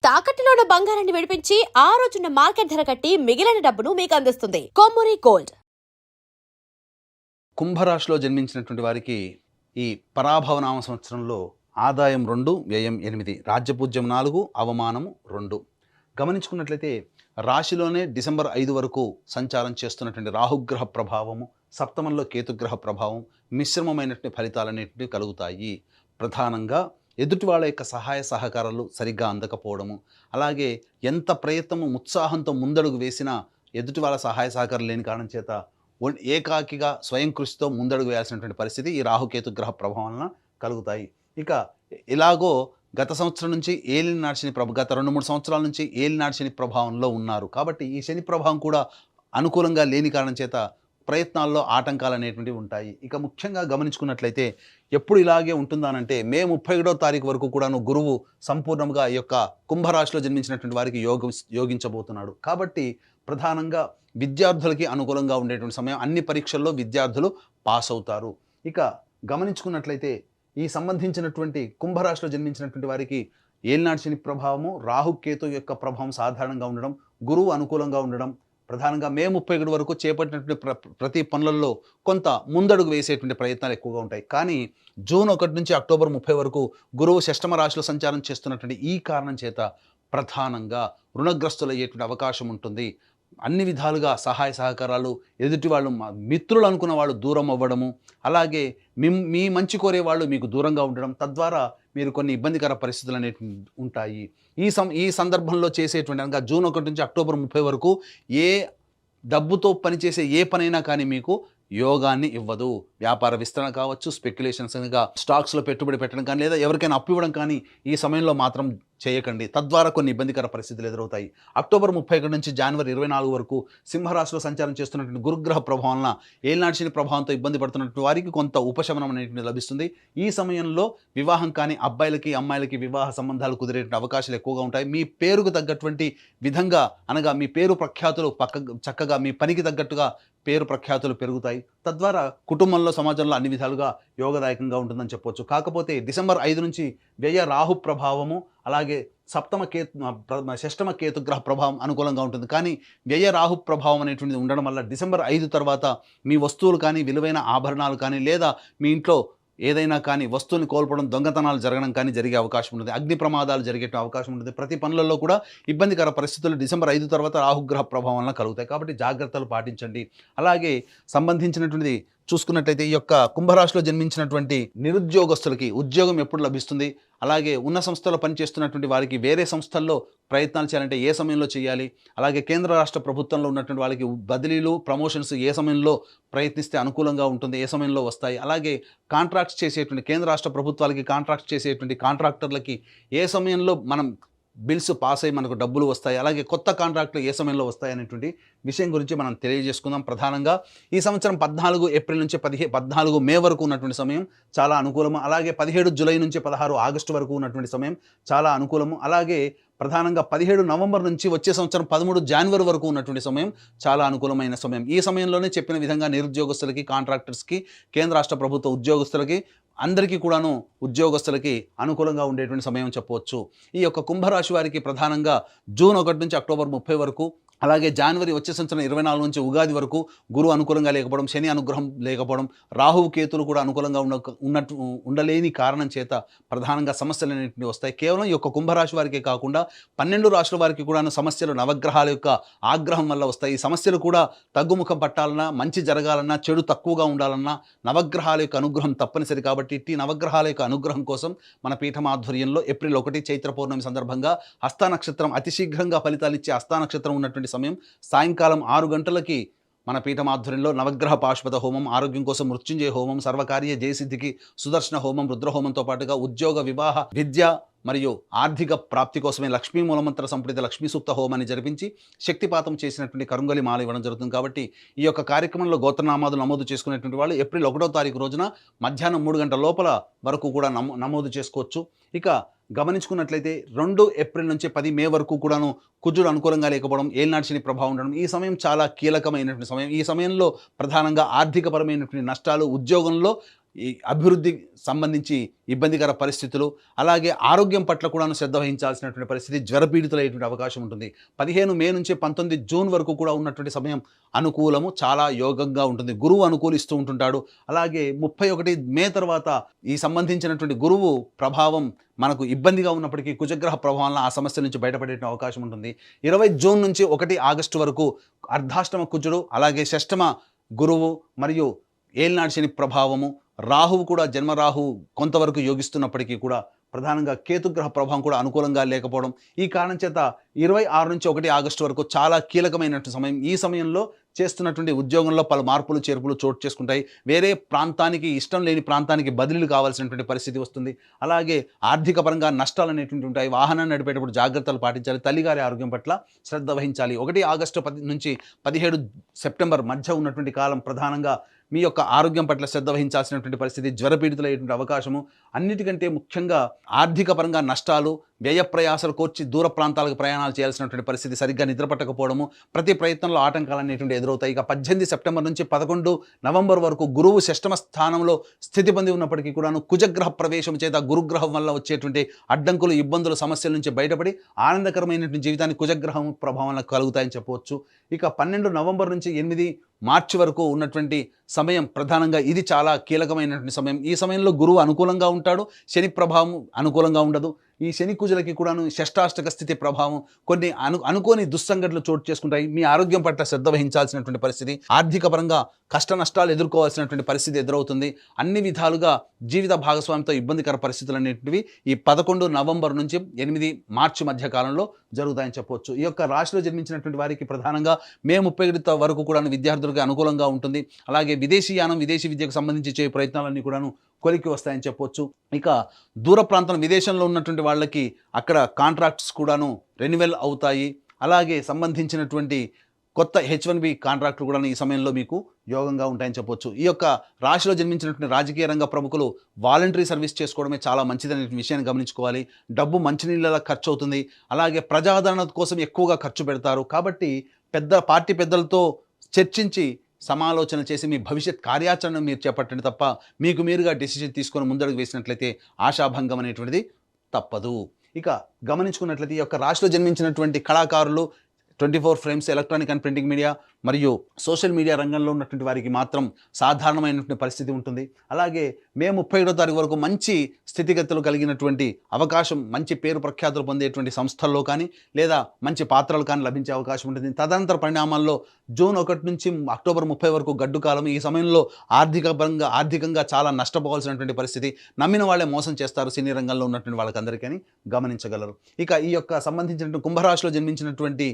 తాకట్టులో ఉన్న బంగారాన్ని విడిపించి ఆ రోజున్న మార్కెట్ ధర కట్టి మిగిలిన డబ్బును మీకు అందిస్తుంది కొమ్మూరి గోల్డ్. కుంభరాశిలో జన్మించినటువంటి వారికి ఈ పరాభవనామ సంవత్సరంలో ఆదాయం 2, వ్యయం 8, రాజ్యపూజ్యం 4, అవమానము 2. గమనించుకున్నట్లయితే రాశిలోనే డిసెంబర్ 5 వరకు సంచారం చేస్తున్నటువంటి రాహుగ్రహ ప్రభావము, సప్తమంలో కేతుగ్రహ ప్రభావం మిశ్రమమైనటువంటి ఫలితాలన్నింటినీ కలుగుతాయి. ప్రధానంగా ఎదుటి వాళ్ళ యొక్క సహాయ సహకారాలు సరిగ్గా అందకపోవడము, అలాగే ఎంత ప్రయత్నము ఉత్సాహంతో ముందడుగు వేసినా ఎదుటి వాళ్ళ సహాయ సహకారం లేని కారణం చేత ఏకాకిగా స్వయం కృషితో ముందడుగు వేయాల్సినటువంటి పరిస్థితి ఈ రాహుకేతు గ్రహ ప్రభావం వలన కలుగుతాయి. ఇక ఇలాగో గత సంవత్సరం నుంచి ఏలినాటి శని గత 2-3 సంవత్సరాల నుంచి ఏలినాటి శని ప్రభావంలో ఉన్నారు. కాబట్టి ఈ శని ప్రభావం కూడా అనుకూలంగా లేని కారణం చేత ప్రయత్నాల్లో ఆటంకాలు అనేటువంటివి ఉంటాయి. ఇక ముఖ్యంగా గమనించుకున్నట్లయితే ఎప్పుడు ఇలాగే ఉంటుందానంటే మే 31వ తారీఖు వరకు కూడాను గురువు సంపూర్ణంగా ఈ యొక్క కుంభరాశిలో జన్మించినటువంటి వారికి యోగించబోతున్నాడు. కాబట్టి ప్రధానంగా విద్యార్థులకి అనుకూలంగా ఉండేటువంటి సమయం, అన్ని పరీక్షల్లో విద్యార్థులు పాస్ అవుతారు. ఇక గమనించుకున్నట్లయితే ఈ సంబంధించినటువంటి కుంభరాశిలో జన్మించినటువంటి వారికి ఏలినాటి శని ప్రభావము, రాహుకేతు యొక్క ప్రభావం సాధారణంగా ఉండడం, గురువు అనుకూలంగా ఉండడం, ప్రధానంగా మే 31 వరకు చేపట్టినటువంటి ప్రతి పనులలో కొంత ముందడుగు వేసేటువంటి ప్రయత్నాలు ఎక్కువగా ఉంటాయి. కానీ జూన్ 1 నుంచి అక్టోబర్ 30 వరకు గురువు షష్టమ రాశిలో సంచారం చేస్తున్నటువంటి ఈ కారణం చేత ప్రధానంగా రుణగ్రస్తులయ్యేటువంటి అవకాశం ఉంటుంది. అన్ని విధాలుగా సహాయ సహకారాలు, ఎదుటి వాళ్ళు మిత్రులు అనుకున్న వాళ్ళు దూరం అవ్వడము, అలాగే మీ మంచి కోరే వాళ్ళు మీకు దూరంగా ఉండడం, తద్వారా మీరు కొన్ని ఇబ్బందికర పరిస్థితులు అనేవి ఉంటాయి. ఈ సందర్భంలో చేసేటువంటి అనగా జూన్ 1 నుంచి అక్టోబర్ 30 వరకు ఏ డబ్బుతో పనిచేసే ఏ పనైనా కానీ మీకు యోగాన్ని ఇవ్వదు. వ్యాపార విస్తరణ కావచ్చు, స్పెక్యులేషన్స్గా స్టాక్స్లో పెట్టుబడి పెట్టడం కానీ, లేదా ఎవరికైనా అప్పు ఇవ్వడం కానీ ఈ సమయంలో మాత్రం చేయకండి. తద్వారా కొన్ని ఇబ్బందికర పరిస్థితులు ఎదురవుతాయి. అక్టోబర్ 31 నుంచి జనవరి 24 వరకు సింహరాశిలో సంచారం చేస్తున్నటువంటి గురుగ్రహ ప్రభావం వలన ఏలినాటి శని ప్రభావంతో ఇబ్బంది పడుతున్నటువంటి వారికి కొంత ఉపశమనం అనేటువంటి లభిస్తుంది. ఈ సమయంలో వివాహం కానీ అబ్బాయిలకి అమ్మాయిలకి వివాహ సంబంధాలు కుదిరేటువంటి అవకాశాలు ఎక్కువగా ఉంటాయి. మీ పేరుకు తగ్గటువంటి విధంగా అనగా మీ పేరు ప్రఖ్యాతులు చక్కగా మీ పనికి తగ్గట్టుగా పేరు ప్రఖ్యాతులు పెరుగుతాయి. తద్వారా కుటుంబంలో, సమాజంలో అన్ని విధాలుగా యోగదాయకంగా ఉంటుందని చెప్పవచ్చు. కాకపోతే డిసెంబర్ 5 నుంచి వ్యయ రాహు ప్రభావము, అలాగే షష్టమ కేతుగ్రహ ప్రభావం అనుకూలంగా ఉంటుంది. కానీ వ్యయ రాహు ప్రభావం అనేటువంటిది ఉండడం వల్ల డిసెంబర్ 5 తర్వాత మీ వస్తువులు కానీ, విలువైన ఆభరణాలు కానీ, లేదా మీ ఇంట్లో ఏదైనా కానీ వస్తువుని కోల్పోవడం, దొంగతనాలు జరగడం కానీ జరిగే అవకాశం ఉంటుంది. అగ్ని ప్రమాదాలు జరిగే అవకాశం ఉంటుంది. ప్రతి పనులలో కూడా ఇబ్బందికర పరిస్థితులు డిసెంబర్ 5 తర్వాత రాహుగ్రహ ప్రభావం వలన కలుగుతాయి. కాబట్టి జాగ్రత్తలు పాటించండి. అలాగే సంబంధించినటువంటిది చూసుకున్నట్లయితే ఈ యొక్క కుంభరాశిలో జన్మించినటువంటి నిరుద్యోగస్తులకి ఉద్యోగం ఎప్పుడు లభిస్తుంది, అలాగే ఉన్న సంస్థలో పనిచేస్తున్నటువంటి వారికి వేరే సంస్థల్లో ప్రయత్నాలు చేయాలంటే ఏ సమయంలో చేయాలి, అలాగే కేంద్ర రాష్ట్ర ప్రభుత్వంలో ఉన్నటువంటి వాళ్ళకి బదిలీలు, ప్రమోషన్స్ ఏ సమయంలో ప్రయత్నిస్తే అనుకూలంగా ఉంటుంది, ఏ సమయంలో వస్తాయి, అలాగే కాంట్రాక్ట్స్ చేసేటువంటి కేంద్ర రాష్ట్ర ప్రభుత్వాలకి కాంట్రాక్ట్స్ చేసేటువంటి కాంట్రాక్టర్లకి ఏ సమయంలో మనం బిల్స్ పాస్ అయ్యి మనకు డబ్బులు వస్తాయి, అలాగే కొత్త కాంట్రాక్టులు ఏ సమయంలో వస్తాయి అనేటువంటి విషయం గురించి మనం తెలియజేసుకుందాం. ప్రధానంగా ఈ సంవత్సరం 14 ఏప్రిల్ నుంచి 14 మే వరకు ఉన్నటువంటి సమయం చాలా అనుకూలము. అలాగే 17 జూలై నుంచి 16 ఆగస్టు వరకు ఉన్నటువంటి సమయం చాలా అనుకూలము. అలాగే ప్రధానంగా 17 నవంబర్ నుంచి వచ్చే సంవత్సరం 13 జనవరి వరకు ఉన్నటువంటి సమయం చాలా అనుకూలమైన సమయం. ఈ సమయంలోనే చెప్పిన విధంగా నిరుద్యోగస్తులకి, కాంట్రాక్టర్స్కి, కేంద్ర రాష్ట్ర ప్రభుత్వ ఉద్యోగస్తులకి, అందరికీ కూడాను ఉద్యోగస్తులకి అనుకూలంగా ఉండేటువంటి సమయం చెప్పవచ్చు. ఈ యొక్క కుంభరాశి వారికి ప్రధానంగా జూన్ 1 నుంచి అక్టోబర్ 30 వరకు, అలాగే జనవరి వచ్చే సంవత్సరం 24 నుంచి ఉగాది వరకు గురువు అనుకూలంగా లేకపోవడం, శని అనుగ్రహం లేకపోవడం, రాహువు కేతులు కూడా అనుకూలంగా ఉండలేని కారణం చేత ప్రధానంగా సమస్యలు అనేటివి వస్తాయి. కేవలం ఈ యొక్క కుంభరాశి వారికే కాకుండా 12 రాశుల వారికి కూడా సమస్యలు నవగ్రహాల యొక్క ఆగ్రహం వల్ల వస్తాయి. ఈ సమస్యలు కూడా తగ్గుముఖం పట్టాలన్నా, మంచి జరగాలన్నా, చెడు తక్కువగా ఉండాలన్నా నవగ్రహాల యొక్క అనుగ్రహం తప్పనిసరి. కాబట్టి ఇట్టి నవగ్రహాల యొక్క అనుగ్రహం కోసం మన పీఠం ఆధ్వర్యంలో ఏప్రిల్ 1 చైత్ర పౌర్ణమి సందర్భంగా హస్త నక్షత్రం అతి శీఘ్రంగా ఫలితాలు ఇచ్చే హస్త నక్షత్రం ఉన్నటువంటి సమయం సాయంకాలం 6 గంటలకి మన పీఠం ఆధ్వర్యంలో నవగ్రహ పాశుపత హోమం, ఆరోగ్యం కోసం మృత్యుంజయ హోమం, సర్వకార్య జయసిద్ధికి సుదర్శన హోమం, రుద్రహోమంతో పాటుగా ఉద్యోగ, వివాహ, విద్య మరియు ఆర్థిక ప్రాప్తి కోసమే లక్ష్మీ మూలమంత్ర సంప్రీత లక్ష్మీ సూక్త హోమాన్ని జరిపించి శక్తిపాతం చేసినటువంటి కరుంగలి మాల ఇవ్వడం జరుగుతుంది. కాబట్టి ఈ యొక్క కార్యక్రమంలో గోత్రనామాలు నమోదు చేసుకునేటువంటి వాళ్ళు ఏప్రిల్ 1వ తారీఖు రోజున మధ్యాహ్నం 3 గంటల లోపల వరకు కూడా నమోదు చేసుకోవచ్చు. ఇక గమనించుకున్నట్లయితే 2 ఏప్రిల్ నుంచి 10 మే వరకు కూడాను కుజుడు అనుకూలంగా లేకపోవడం, ఏలినాటి శని ప్రభావం ఉండడం, ఈ సమయం చాలా కీలకమైనటువంటి సమయం. ఈ సమయంలో ప్రధానంగా ఆర్థికపరమైనటువంటి నష్టాలు, ఉద్యోగంలో ఈ అభివృద్ధి సంబంధించి ఇబ్బందికర పరిస్థితులు, అలాగే ఆరోగ్యం పట్ల కూడా శ్రద్ధ వహించాల్సినటువంటి పరిస్థితి, జ్వరపీడితులయ్యేటువంటి అవకాశం ఉంటుంది. 15 మే నుంచి 19 జూన్ వరకు కూడా ఉన్నటువంటి సమయం అనుకూలము, చాలా యోగంగా ఉంటుంది. గురువు అనుకూలిస్తూ ఉంటుంటాడు. అలాగే 31 మే తర్వాత ఈ సంబంధించినటువంటి గురువు ప్రభావం మనకు ఇబ్బందిగా ఉన్నప్పటికీ కుజగ్రహ ప్రభావం ఆ సమస్య నుంచి బయటపడే అవకాశం ఉంటుంది. 20 జూన్ నుంచి 1 ఆగస్టు వరకు అర్ధాష్టమ కుజుడు, అలాగే షష్టమ గురువు మరియు ఏలినాడు శని ప్రభావము, రాహువు కూడా జన్మరాహు కొంతవరకు యోగిస్తున్నప్పటికీ కూడా ప్రధానంగా కేతుగ్రహ ప్రభావం కూడా అనుకూలంగా లేకపోవడం, ఈ కారణం చేత 26 నుంచి 1 ఆగస్టు వరకు చాలా కీలకమైనటువంటి సమయం. ఈ సమయంలో చేస్తున్నటువంటి ఉద్యోగంలో పలు మార్పులు చేర్పులు చోటు చేసుకుంటాయి. వేరే ప్రాంతానికి, ఇష్టం లేని ప్రాంతానికి బదిలీలు కావాల్సినటువంటి పరిస్థితి వస్తుంది. అలాగే ఆర్థిక పరంగా నష్టాలు అనేటువంటి ఉంటాయి. వాహనాన్ని నడిపేటప్పుడు జాగ్రత్తలు పాటించాలి. తల్లిగారి ఆరోగ్యం పట్ల శ్రద్ధ వహించాలి. 1 ఆగస్టు నుంచి 17 సెప్టెంబర్ మధ్య ఉన్నటువంటి కాలం ప్రధానంగా మీ యొక్క ఆరోగ్యం పట్ల శ్రద్ధ వహించాల్సినటువంటి పరిస్థితి, జ్వరపీడితులయ్యేటువంటి అవకాశము, అన్నిటికంటే ముఖ్యంగా ఆర్థిక పరంగా నష్టాలు, వ్యయ ప్రయాసాలు కోర్చి దూర ప్రాంతాలకు ప్రయాణాలు చేయాల్సినటువంటి పరిస్థితి, సరిగ్గా నిద్ర పట్టకపోవడము, ప్రతి ప్రయత్నంలో ఆటంకాలు అనేటువంటి ఎదురవుతాయి. ఇక 18 సెప్టెంబర్ నుంచి 11 నవంబర్ వరకు గురువు షష్టమ స్థానంలో స్థితి పొంది ఉన్నప్పటికీ కూడాను కుజగ్రహ ప్రవేశం చేత గురుగ్రహం వల్ల వచ్చేటువంటి అడ్డంకులు, ఇబ్బందులు, సమస్యల నుంచి బయటపడి ఆనందకరమైనటువంటి జీవితాన్ని కుజగ్రహం ప్రభావం కలుగుతాయని చెప్పవచ్చు. ఇక 12 నవంబర్ నుంచి 8 మార్చి వరకు ఉన్నటువంటి సమయం ప్రధానంగా ఇది చాలా కీలకమైనటువంటి సమయం. ఈ సమయంలో గురువు అనుకూలంగా ఉంటాడు, శని ప్రభావం అనుకూలంగా ఉండదు. ఈ శని కుజులకి కూడాను షష్టాష్టక స్థితి ప్రభావం, కొన్ని అనుకోని దుస్సంఘటనలు చోటు చేసుకుంటాయి. మీ ఆరోగ్యం పట్ల శ్రద్ధ వహించాల్సినటువంటి పరిస్థితి, ఆర్థిక పరంగా కష్ట నష్టాలు ఎదుర్కోవాల్సినటువంటి పరిస్థితి ఎదురవుతుంది. అన్ని విధాలుగా జీవిత భాగస్వామితో ఇబ్బందికర పరిస్థితులు అనేటివి ఈ 11 నవంబర్ నుంచి 8 మార్చి మధ్య కాలంలో జరుగుతాయని చెప్పవచ్చు. ఈ యొక్క రాశిలో జన్మించినటువంటి వారికి ప్రధానంగా మే 31 వరకు కూడా విద్యార్థులకు అనుకూలంగా ఉంటుంది. అలాగే విదేశీయానం, విదేశీ విద్యకు సంబంధించి చేయ ప్రయత్నాలన్నీ కూడాను కొలికి వస్తాయని చెప్పవచ్చు. ఇక దూర ప్రాంతం విదేశంలో ఉన్నటువంటి వాళ్ళకి అక్కడ కాంట్రాక్ట్స్ కూడాను రెన్యువల్ అవుతాయి. అలాగే సంబంధించినటువంటి కొత్త H1B కాంట్రాక్టులు కూడా ఈ సమయంలో మీకు యోగంగా ఉంటాయని చెప్పొచ్చు. ఈ యొక్క రాశిలో జన్మించినటువంటి రాజకీయ రంగ ప్రముఖులు వాలంటరీ సర్వీస్ చేసుకోవడమే చాలా మంచిదనే విషయాన్ని గమనించుకోవాలి. డబ్బు మంచినీళ్ళలా ఖర్చు అవుతుంది. అలాగే ప్రజాదరణ కోసం ఎక్కువగా ఖర్చు పెడతారు. కాబట్టి పార్టీ పెద్దలతో చర్చించి సమాలోచన చేసి మీ భవిష్యత్ కార్యాచరణ మీరు చేపట్టండి తప్ప మీకు మీరుగా డెసిషన్ తీసుకొని ముందడుగు వేసినట్లయితే ఆశాభంగం అనేటువంటిది తప్పదు. ఇక గమనించుకున్నట్లయితే ఈ యొక్క రాశిలో జన్మించినటువంటి కళాకారులు, 24 frames, electronic and printing media మరియు సోషల్ మీడియా రంగంలో ఉన్నటువంటి వారికి మాత్రం సాధారణమైనటువంటి పరిస్థితి ఉంటుంది. అలాగే మే 31వ తారీఖు వరకు మంచి స్థితిగతులు కలిగినటువంటి అవకాశం, మంచి పేరు ప్రఖ్యాతులు పొందేటువంటి సంస్థల్లో కానీ లేదా మంచి పాత్రలు కానీ లభించే అవకాశం ఉంటుంది. తదనంతర పరిణామాల్లో జూన్ 1 నుంచి అక్టోబర్ 30 వరకు గడ్డు కాలం. ఈ సమయంలో ఆర్థికంగా చాలా నష్టపోవాల్సినటువంటి పరిస్థితి, నమ్మిన వాళ్ళే మోసం చేస్తారు సినీ రంగంలో ఉన్నటువంటి వాళ్ళకందరికీ గమనించగలరు. ఇక ఈ యొక్క సంబంధించినటువంటి కుంభరాశిలో జన్మించినటువంటి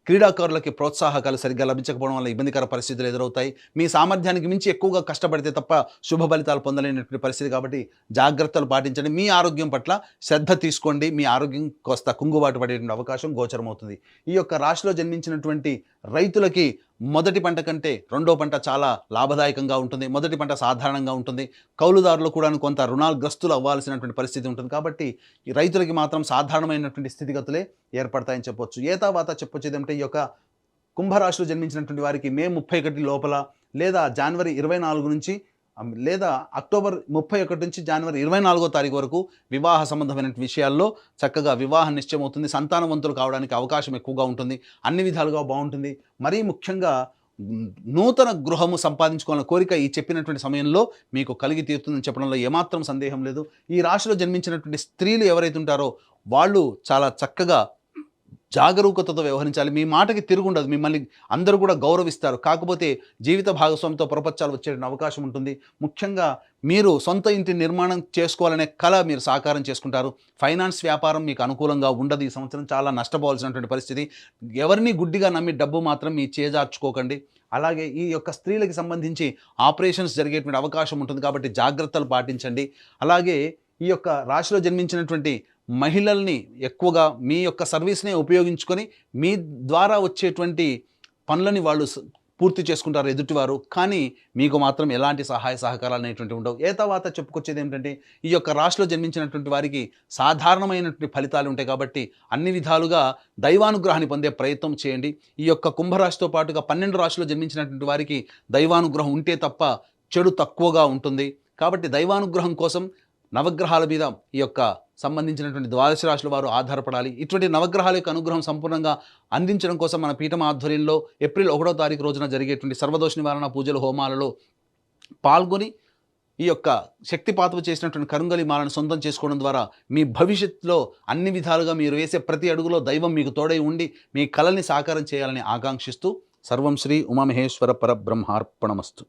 క్రీడాకారులకి ప్రోత్సాహకాలు సరిగ్గా లభించకపోవడం వల్ల ఇబ్బందికర పరిస్థితులు ఎదురవుతాయి. మీ సామర్థ్యానికి మించి ఎక్కువగా కష్టపడితే తప్ప శుభ ఫలితాలు పొందలేనటువంటి పరిస్థితి. కాబట్టి జాగ్రత్తలు పాటించండి. మీ ఆరోగ్యం పట్ల శ్రద్ధ తీసుకోండి. మీ ఆరోగ్యం కాస్త కుంగుబాటు పడేటువంటి అవకాశం గోచరమవుతుంది. ఈ యొక్క రాశిలో జన్మించినటువంటి రైతులకి మొదటి పంట కంటే రెండో పంట చాలా లాభదాయకంగా ఉంటుంది. మొదటి పంట సాధారణంగా ఉంటుంది. కౌలుదారులు కూడా కొంత రుణాగ్రస్తులు అవ్వాల్సినటువంటి పరిస్థితి ఉంటుంది. కాబట్టి ఈ రైతులకి మాత్రం సాధారణమైనటువంటి స్థితిగతులే ఏర్పడతాయని చెప్పొచ్చు. ఏతావాత చెప్పొచ్చు ఏదంటే ఈ యొక్క కుంభరాశిలో జన్మించినటువంటి వారికి మే 31 లోపల లేదా జనవరి 24 నుంచి లేదా అక్టోబర్ 31 నుంచి జనవరి 24వ తారీఖు వరకు వివాహ సంబంధమైన విషయాల్లో చక్కగా వివాహం నిశ్చయమవుతుంది. సంతానవంతులు కావడానికి అవకాశం ఎక్కువగా ఉంటుంది. అన్ని విధాలుగా బాగుంటుంది. మరీ ముఖ్యంగా నూతన గృహము సంపాదించుకోవాలన్న కోరిక ఈ చెప్పినటువంటి సమయంలో మీకు కలిగి తీరుతుందని చెప్పడంలో ఏమాత్రం సందేహం లేదు. ఈ రాశిలో జన్మించినటువంటి స్త్రీలు ఎవరైతే ఉంటారో వాళ్ళు చాలా చక్కగా జాగరూకతతో వ్యవహరించాలి. మీ మాటకి తిరుగుండదు. మిమ్మల్ని అందరూ కూడా గౌరవిస్తారు. కాకపోతే జీవిత భాగస్వామితో ప్రపంచాలు వచ్చే అవకాశం ఉంటుంది. ముఖ్యంగా మీరు సొంత ఇంటి నిర్మాణం చేసుకోవాలనే కళ మీరు సాకారం చేసుకుంటారు. ఫైనాన్స్ వ్యాపారం మీకు అనుకూలంగా ఉండదు. ఈ సంవత్సరం చాలా నష్టపోవాల్సినటువంటి పరిస్థితి. ఎవరిని గుడ్డిగా నమ్మి డబ్బు మాత్రం మీ చేజార్చుకోకండి. అలాగే ఈ యొక్క స్త్రీలకు సంబంధించి ఆపరేషన్స్ జరిగేటువంటి అవకాశం ఉంటుంది. కాబట్టి జాగ్రత్తలు పాటించండి. అలాగే ఈ యొక్క రాశిలో జన్మించినటువంటి మహిళల్ని ఎక్కువగా మీ యొక్క సర్వీస్నే ఉపయోగించుకొని మీ ద్వారా వచ్చేటువంటి పనులని వాళ్ళు పూర్తి చేసుకుంటారు ఎదుటివారు. కానీ మీకు మాత్రం ఎలాంటి సహాయ సహకారాలు అనేటువంటివి ఉండవు. తర్వాత చెప్పుకొచ్చేది ఏంటంటే ఈ యొక్క రాశిలో జన్మించినటువంటి వారికి సాధారణమైనటువంటి ఫలితాలు ఉంటాయి. కాబట్టి అన్ని విధాలుగా దైవానుగ్రహాన్ని పొందే ప్రయత్నం చేయండి. ఈ యొక్క కుంభరాశితో పాటుగా 12 రాశిలో జన్మించినటువంటి వారికి దైవానుగ్రహం ఉంటే తప్ప చెడు తక్కువగా ఉంటుంది. కాబట్టి దైవానుగ్రహం కోసం నవగ్రహాల మీద ఈ యొక్క సంబంధించినటువంటి ద్వాదశ రాశుల వారు ఆధారపడాలి. ఇటువంటి నవగ్రహాల యొక్క అనుగ్రహం సంపూర్ణంగా అందించడం కోసం మన పీఠం ఆధ్వర్యంలో ఏప్రిల్ 1వ తారీఖు రోజున జరిగేటువంటి సర్వదోష నివారణ పూజలు హోమాలలో పాల్గొని ఈ యొక్క శక్తిపాతము చేసినటువంటి కరుంగలి మాలను సొంతం చేసుకోవడం ద్వారా మీ భవిష్యత్తులో అన్ని విధాలుగా మీరు వేసే ప్రతి అడుగులో దైవం మీకు తోడై ఉండి మీ కళల్ని సాకారం చేయాలని ఆకాంక్షిస్తూ సర్వం శ్రీ ఉమామహేశ్వర పరబ్రహ్మార్పణమస్తు.